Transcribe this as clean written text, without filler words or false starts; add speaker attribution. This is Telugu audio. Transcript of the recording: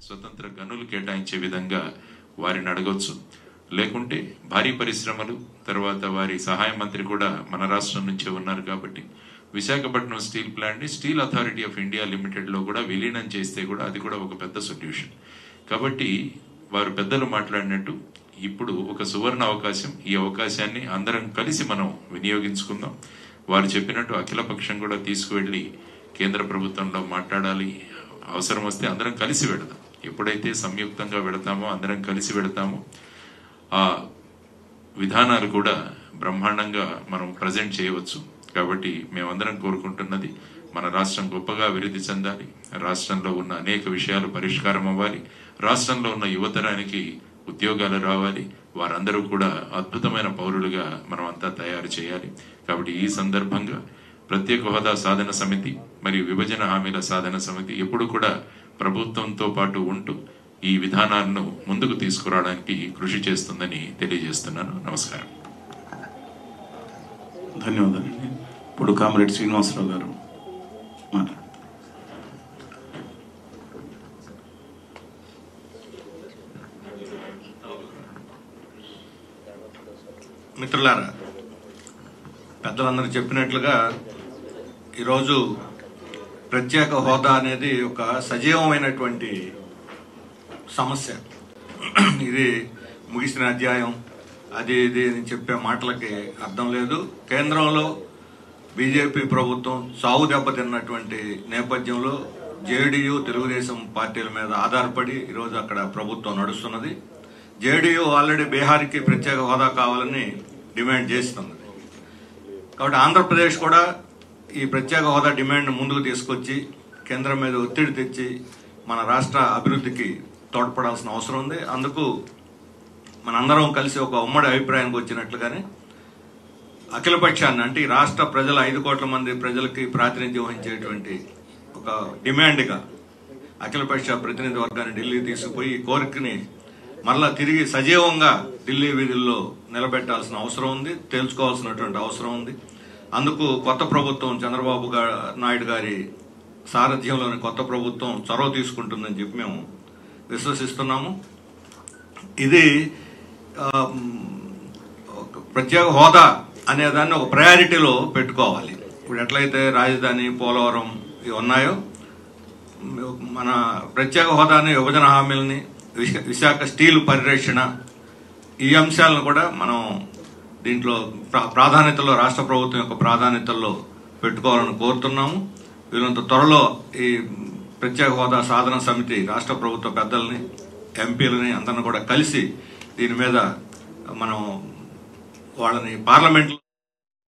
Speaker 1: స్వతంత్ర గనులు కేటాయించే విధంగా వారిని అడగొచ్చు. లేకుంటే భారీ పరిశ్రమలు, తర్వాత వారి సహాయ మంత్రి కూడా మన రాష్ట్రం నుంచే ఉన్నారు కాబట్టి విశాఖపట్నం స్టీల్ ప్లాంట్ని స్టీల్ అథారిటీ ఆఫ్ ఇండియా లిమిటెడ్లో కూడా విలీనం చేస్తే కూడా అది కూడా ఒక పెద్ద సొల్యూషన్. కాబట్టి వారు పెద్దలు మాట్లాడినట్టు ఇప్పుడు ఒక సువర్ణ అవకాశం. ఈ అవకాశాన్ని అందరం కలిసి మనం వినియోగించుకుందాం. వారు చెప్పినట్టు అఖిలపక్షం కూడా తీసుకువెళ్ళి కేంద్ర ప్రభుత్వంలో మాట్లాడాలి. అవసరం వస్తే అందరం కలిసి వెళదాం. ఎప్పుడైతే సంయుక్తంగా వెళతామో, అందరం కలిసి వెళతామో, ఆ విధానాలు కూడా బ్రహ్మాండంగా మనం ప్రజెంట్ చేయవచ్చు. కాబట్టి మేమందరం కోరుకుంటున్నది మన రాష్ట్రం గొప్పగా అభివృద్ధి చెందాలి, రాష్ట్రంలో ఉన్న అనేక విషయాలు పరిష్కారం అవ్వాలి, రాష్ట్రంలో ఉన్న యువతరానికి ఉద్యోగాలు రావాలి, వారందరూ కూడా అద్భుతమైన పౌరులుగా మనం అంతా తయారు చేయాలి. కాబట్టి ఈ సందర్భంగా ప్రత్యేక హోదా సాధన సమితి మరియు విభజన హామీల సాధన సమితి ఎప్పుడు కూడా ప్రభుత్వంతో పాటు ఉంటూ ఈ విధానాలను ముందుకు తీసుకురావడానికి కృషి చేస్తుందని తెలియజేస్తున్నాను. నమస్కారం.
Speaker 2: ధన్యవాదాలు. ఇప్పుడు కామ్రేడ్ శ్రీనివాసరావు గారు మాట్లాడారు.
Speaker 3: మిత్రులారా, పెద్దలందరూ చెప్పినట్లుగా ఈరోజు ప్రత్యేక హోదా అనేది ఒక సజీవమైనటువంటి సమస్య. ఇది ముగిసిన అధ్యాయం, అది ఇది అని చెప్పే మాటలకి అర్థం లేదు. కేంద్రంలో బీజేపీ ప్రభుత్వం సావు దెబ్బతిన్నటువంటి నేపథ్యంలో జేడీయూ, తెలుగుదేశం పార్టీల మీద ఆధారపడి ఈరోజు అక్కడ ప్రభుత్వం నడుస్తున్నది. జేడీయూ ఆల్రెడీ బీహార్కి ప్రత్యేక హోదా కావాలని డిమాండ్ చేస్తున్నది. కాబట్టి ఆంధ్రప్రదేశ్ కూడా ఈ ప్రత్యేక హోదా డిమాండ్ ముందుకు తీసుకొచ్చి కేంద్రం మీద ఒత్తిడి తెచ్చి మన రాష్ట్ర అభివృద్ధికి తోడ్పడాల్సిన అవసరం ఉంది. అందుకు మనందరం కలిసి ఒక ఉమ్మడి అభిప్రాయానికి వచ్చినట్లుగానే అఖిలపక్షాన్ని, అంటే ఈ రాష్ట్ర ప్రజల 5 కోట్ల మంది ప్రజలకి ప్రాతినిధ్యం వహించేటువంటి ఒక డిమాండ్గా అఖిలపక్ష ప్రతినిధి వర్గాన్ని ఢిల్లీ తీసుకుపోయి ఈ కోరికని మరలా తిరిగి సజీవంగా ఢిల్లీ వీధుల్లో నిలబెట్టాల్సిన అవసరం ఉంది, తేల్చుకోవాల్సినటువంటి అవసరం ఉంది. అందుకు కొత్త ప్రభుత్వం, చంద్రబాబు నాయుడు గారి సారథ్యంలోని కొత్త ప్రభుత్వం చొరవ తీసుకుంటుందని చెప్పి మేము విశ్వసిస్తున్నాము. ఇది ప్రత్యేక హోదా అనేదాన్ని ఒక ప్రయారిటీలో పెట్టుకోవాలి. ఇప్పుడు ఎట్లయితే రాజధాని, పోలవరం ఇవి ఉన్నాయో, మన ప్రత్యేక హోదాని, విభజన హామీలని, విశాఖ స్టీల్ పరిరక్షణ, ఈ అంశాలను కూడా మనం దీంట్లో ప్రాధాన్యతలో, రాష్ట్ర ప్రభుత్వం యొక్క ప్రాధాన్యతల్లో పెట్టుకోవాలని కోరుతున్నాము. వీళ్ళంత త్వరలో ఈ ప్రత్యేక హోదా సాధన సమితి రాష్ట్ర ప్రభుత్వ పెద్దల్ని, ఎంపీలని అందరిని కూడా కలిసి దీని మీద మనం వాళ్ళని పార్లమెంట్లో